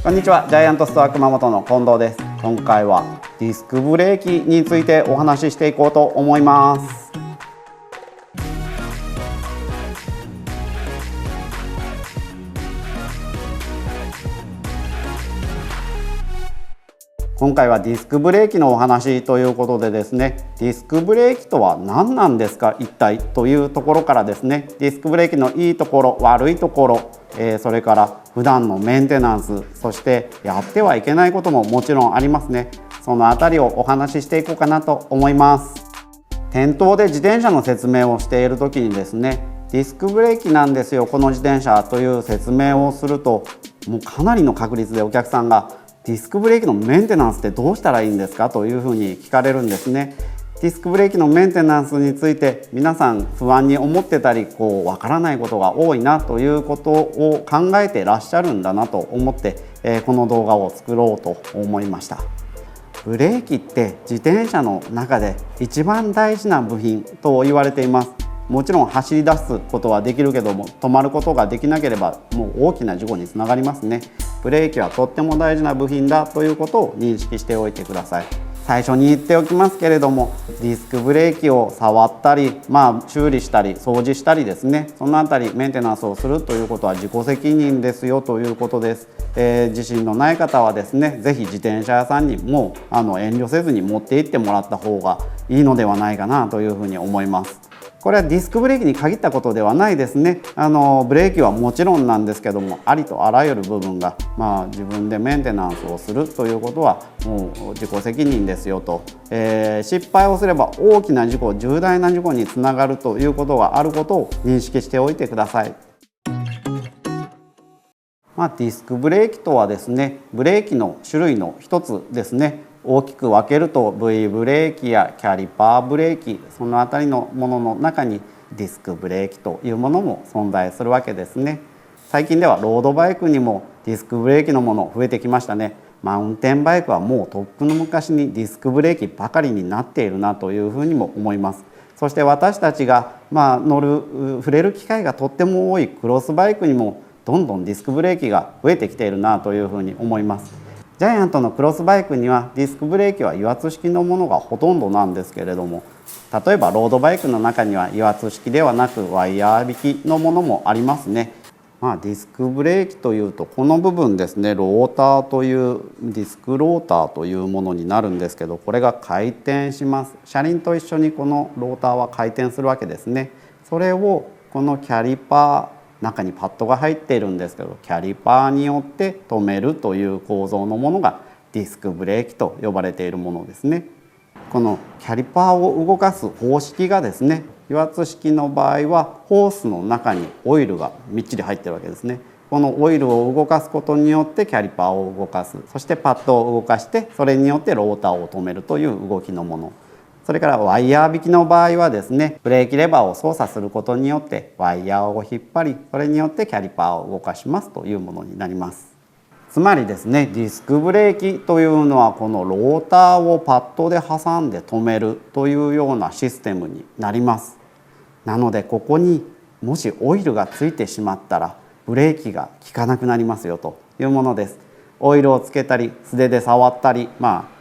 こんにちは、ジャイアントストア熊本の近藤です。今回はディスクブレーキについてお話ししていこうと思います。今回はディスクブレーキのお話ということでですね、ディスクブレーキとは何なんですか一体というところからですね、ディスクブレーキのいいところ悪いところ、それから普段のメンテナンス、そしてやってはいけないことももちろんありますね。そのあたりをお話ししていこうかなと思います。店頭で自転車の説明をしている時にですね、ディスクブレーキなんですよこの自転車という説明をすると、もうかなりの確率でお客さんがディスクブレーキのメンテナンスってどうしたらいいんですかというふうに聞かれるんですね。ディスクブレーキのメンテナンスについて皆さん不安に思ってたりわからないことが多いなということを考えてらっしゃるんだなと思って、この動画を作ろうと思いました。ブレーキって自転車の中で一番大事な部品と言われています。もちろん走り出すことはできるけども、止まることができなければもう大きな事故につながりますね。ブレーキはとっても大事な部品だということを認識しておいてください。最初に言っておきますけれども、ディスクブレーキを触ったり、修理したり掃除したりですね、そのあたりメンテナンスをするということは自己責任ですよということです。自信のない方はですね、ぜひ自転車屋さんにも遠慮せずに持って行ってもらった方がいいのではないかなというふうに思います。これはディスクブレーキに限ったことではないですね。ブレーキはもちろんなんですけども、ありとあらゆる部分が、自分でメンテナンスをするということはもう自己責任ですよと、失敗をすれば大きな事故、重大な事故につながるということがあることを認識しておいてください。ディスクブレーキとはですね、ブレーキの種類の一つですね。大きく分けると V ブレーキやキャリパーブレーキ、そのあたりのものの中にディスクブレーキというものも存在するわけですね。最近ではロードバイクにもディスクブレーキのもの増えてきましたね。マウンテンバイクはもうとっくの昔にディスクブレーキばかりになっているなというふうにも思います。そして私たちが触れる機会がとっても多いクロスバイクにもどんどんディスクブレーキが増えてきているなというふうに思います。ジャイアントのクロスバイクにはディスクブレーキは油圧式のものがほとんどなんですけれども、例えばロードバイクの中には油圧式ではなくワイヤー引きのものもありますね。ディスクブレーキというとこの部分ですね、ローターというディスクローターというものになるんですけど、これが回転します。車輪と一緒にこのローターは回転するわけですね。それをこのキャリパー、中にパッドが入っているんですけど、キャリパーによって止めるという構造のものがディスクブレーキと呼ばれているものですね。このキャリパーを動かす方式がですね、油圧式の場合はホースの中にオイルがみっちり入っているわけですね。このオイルを動かすことによってキャリパーを動かす、そしてパッドを動かしてそれによってローターを止めるという動きのもの。それからワイヤー引きの場合はですね、ブレーキレバーを操作することによってワイヤーを引っ張り、それによってキャリパーを動かしますというものになります。つまりですね、ディスクブレーキというのはこのローターをパッドで挟んで止めるというようなシステムになります。なのでここにもしオイルがついてしまったらブレーキが効かなくなりますよというものです。オイルをつけたり素手で触ったり、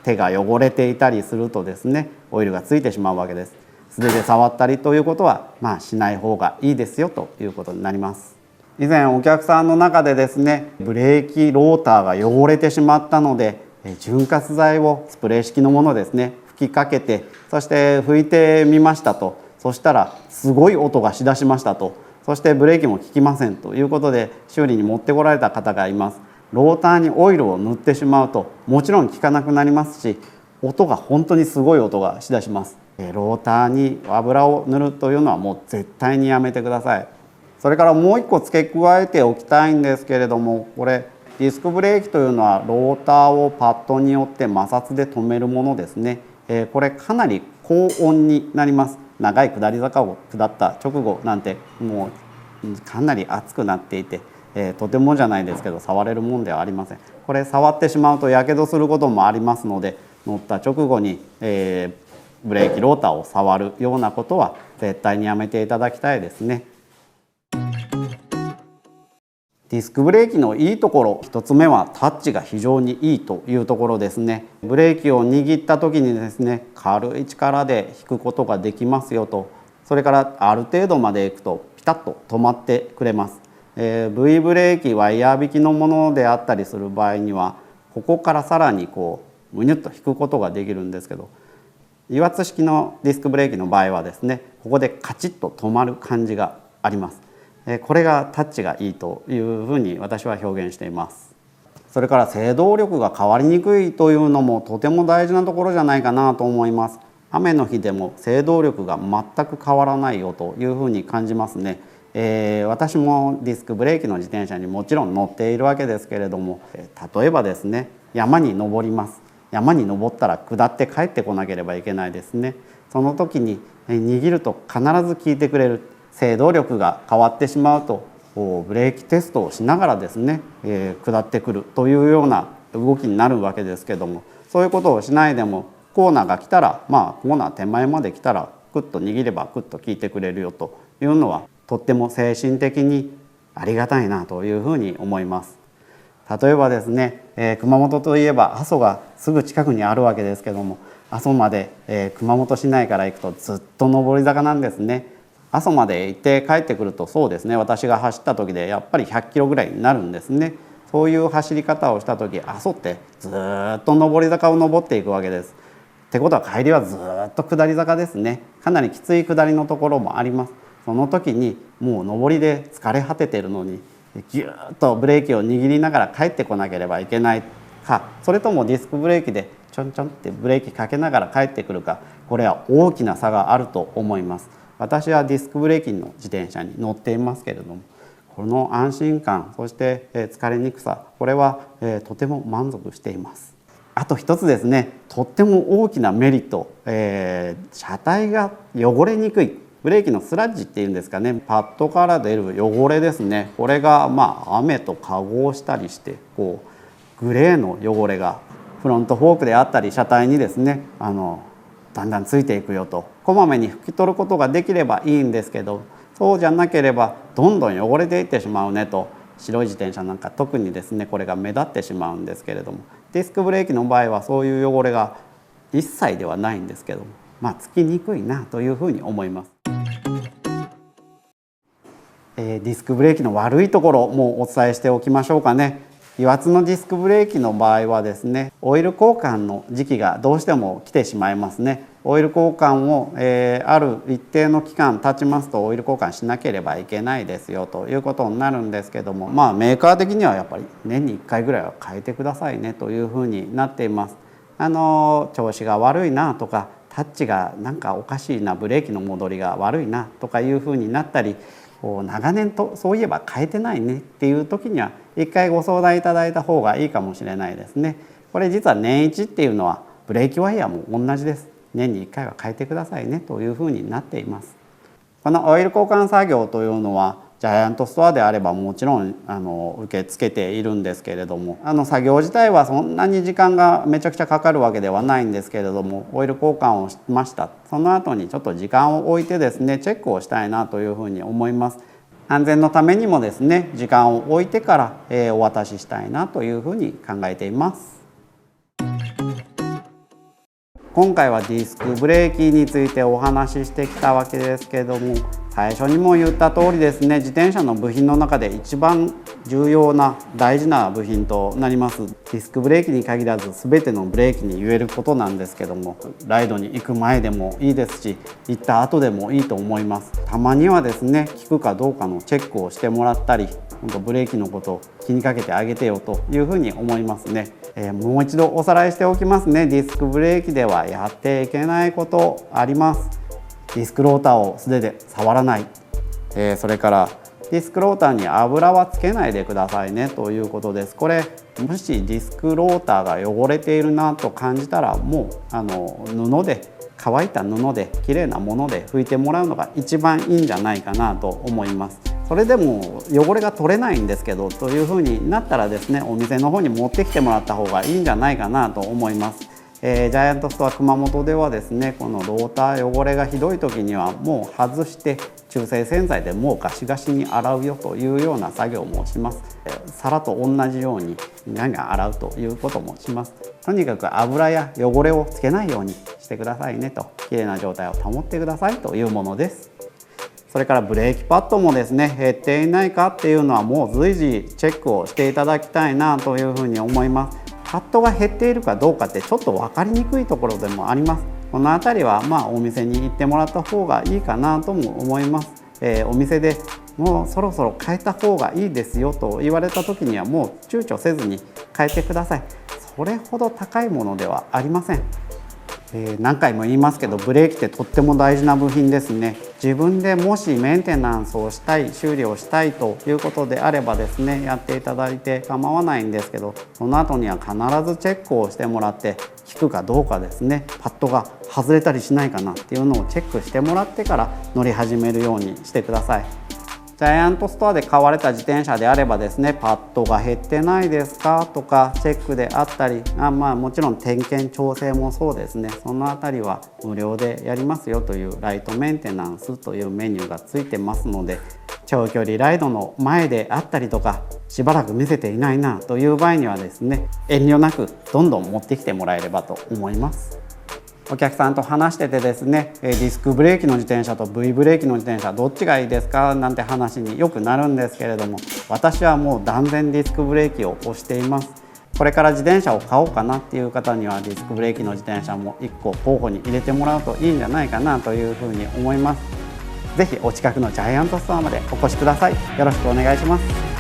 手が汚れていたりするとですね、オイルがついてしまうわけです。素手で触ったりということはしない方がいいですよということになります。以前お客さんの中でですね、ブレーキローターが汚れてしまったので潤滑剤をスプレー式のものですね、吹きかけて、そして拭いてみましたと。そしたらすごい音がしだしましたと。そしてブレーキも効きませんということで修理に持ってこられた方がいます。ローターにオイルを塗ってしまうともちろん効かなくなりますし、音が本当にすごい音がしだします。ローターに油を塗るというのはもう絶対にやめてください。それからもう一個付け加えておきたいんですけれども、これディスクブレーキというのはローターをパッドによって摩擦で止めるものですね。これかなり高温になります。長い下り坂を下った直後なんてもうかなり熱くなっていて、とてもじゃないですけど触れるもんではありません。これ触ってしまうとやけどすることもありますので、乗った直後に、ブレーキローターを触るようなことは絶対にやめていただきたいですね。ディスクブレーキのいいところ、1つ目はタッチが非常にいいというところですね。ブレーキを握った時にですね、軽い力で引くことができますよと。それからある程度までいくとピタッと止まってくれます。V ブレーキ、ワイヤー引きのものであったりする場合には、ここからさらにむにゅっと引くことができるんですけど、油圧式のディスクブレーキの場合はですね、ここでカチッと止まる感じがあります。これがタッチがいいというふうに私は表現しています。それから制動力が変わりにくいというのもとても大事なところじゃないかなと思います。雨の日でも制動力が全く変わらないよというふうに感じますね。私もディスクブレーキの自転車にもちろん乗っているわけですけれども、例えばですね、山に登ります。山に登ったら下って帰ってこなければいけないですね。その時に握ると必ず効いてくれる。制動力が変わってしまうとブレーキテストをしながらですね、下ってくるというような動きになるわけですけども、そういうことをしないでもコーナーが来たら、コーナー手前まで来たらクッと握ればクッと効いてくれるよというのは、とっても精神的にありがたいなというふうに思います。例えばですね、熊本といえば阿蘇がすぐ近くにあるわけですけども、阿蘇まで、熊本市内から行くとずっと上り坂なんですね。阿蘇まで行って帰ってくると、そうですね、私が走った時でやっぱり100キロぐらいになるんですね。そういう走り方をした時、阿蘇ってずっと上り坂を登っていくわけです。ってことは帰りはずっと下り坂ですね。かなりきつい下りのところもあります。その時にもう上りで疲れ果てているのにギューッとブレーキを握りながら帰ってこなければいけないか、それともディスクブレーキでちょんちょんってブレーキかけながら帰ってくるか、これは大きな差があると思います。私はディスクブレーキの自転車に乗っていますけれども、この安心感、そして疲れにくさ、これはとても満足しています。あと一つですね、とっても大きなメリット、車体が汚れにくい。ブレーキのスラッジっていうんですかね、パッドから出る汚れですね、これが雨と化合したりしてグレーの汚れがフロントフォークであったり車体にですね、だんだんついていくよと。こまめに拭き取ることができればいいんですけど、そうじゃなければどんどん汚れていってしまうねと。白い自転車なんか特にですね、これが目立ってしまうんですけれども、ディスクブレーキの場合はそういう汚れが一切ではないんですけども、つきにくいなというふうに思います。ディスクブレーキの悪いところもお伝えしておきましょうかね。油圧のディスクブレーキの場合はですね、オイル交換の時期がどうしても来てしまいますね。オイル交換を、ある一定の期間経ちますとオイル交換しなければいけないですよということになるんですけども、メーカー的にはやっぱり年に1回ぐらいは変えてくださいねというふうになっています。調子が悪いなとか、タッチがなんかおかしいな、ブレーキの戻りが悪いなとかいうふうになったり、長年とそういえば変えてないねっていう時には一回ご相談いただいた方がいいかもしれないですね。これ実は年一っていうのはブレーキワイヤーも同じです。年に1回は変えてくださいねというふうになっています。このオイル交換作業というのはジャイアントストアであればもちろん受け付けているんですけれども、作業自体はそんなに時間がめちゃくちゃかかるわけではないんですけれども、オイル交換をしました。その後にちょっと時間を置いてですね、チェックをしたいなというふうに思います。安全のためにもですね、時間を置いてから、お渡ししたいなというふうに考えています。今回はディスクブレーキについてお話ししてきたわけですけれども、最初にも言った通りですね、自転車の部品の中で一番重要な大事な部品となりますディスクブレーキに限らず全てのブレーキに言えることなんですけども、ライドに行く前でもいいですし、行った後でもいいと思います。たまにはですね、効くかどうかのチェックをしてもらったり、ブレーキのことを気にかけてあげてよというふうに思いますね。もう一度おさらいしておきますね。ディスクブレーキではやっていけないことあります。ディスクローターを素手で触らない、それからディスクローターに油はつけないでくださいねということです。これもしディスクローターが汚れているなと感じたら、もう布で、乾いた布できれいなもので拭いてもらうのが一番いいんじゃないかなと思います。それでも汚れが取れないんですけどというふうになったらですね、お店の方に持ってきてもらった方がいいんじゃないかなと思います。ジャイアントストア熊本ではですね、このローター汚れがひどい時にはもう外して中性洗剤でもうガシガシに洗うよというような作業もします。皿と同じようにガンガン洗うということもします。とにかく油や汚れをつけないようにしてくださいねと、綺麗な状態を保ってくださいというものです。それからブレーキパッドもですね、減っていないかっていうのはもう随時チェックをしていただきたいなというふうに思います。パッドが減っているかどうかってちょっと分かりにくいところでもあります。この辺りはお店に行ってもらった方がいいかなとも思います。お店でもうそろそろ変えた方がいいですよと言われた時にはもう躊躇せずに変えてください。それほど高いものではありません。何回も言いますけど、ブレーキってとっても大事な部品ですね。自分でもしメンテナンスをしたい、修理をしたいということであればですね、やっていただいて構わないんですけど、その後には必ずチェックをしてもらって、効くかどうかですね、パッドが外れたりしないかなっていうのをチェックしてもらってから乗り始めるようにしてください。ジャイアントストアで買われた自転車であればですね、パッドが減ってないですかとかチェックであったり、もちろん点検調整もそうですね、そのあたりは無料でやりますよというライトメンテナンスというメニューがついてますので、長距離ライドの前であったりとか、しばらく見せていないなという場合にはですね、遠慮なくどんどん持ってきてもらえればと思います。お客さんと話しててですね、ディスクブレーキの自転車と V ブレーキの自転車どっちがいいですかなんて話によくなるんですけれども、私はもう断然ディスクブレーキを押しています。これから自転車を買おうかなっていう方にはディスクブレーキの自転車も1個候補に入れてもらうといいんじゃないかなというふうに思います。ぜひお近くのジャイアントストアまでお越しください。よろしくお願いします。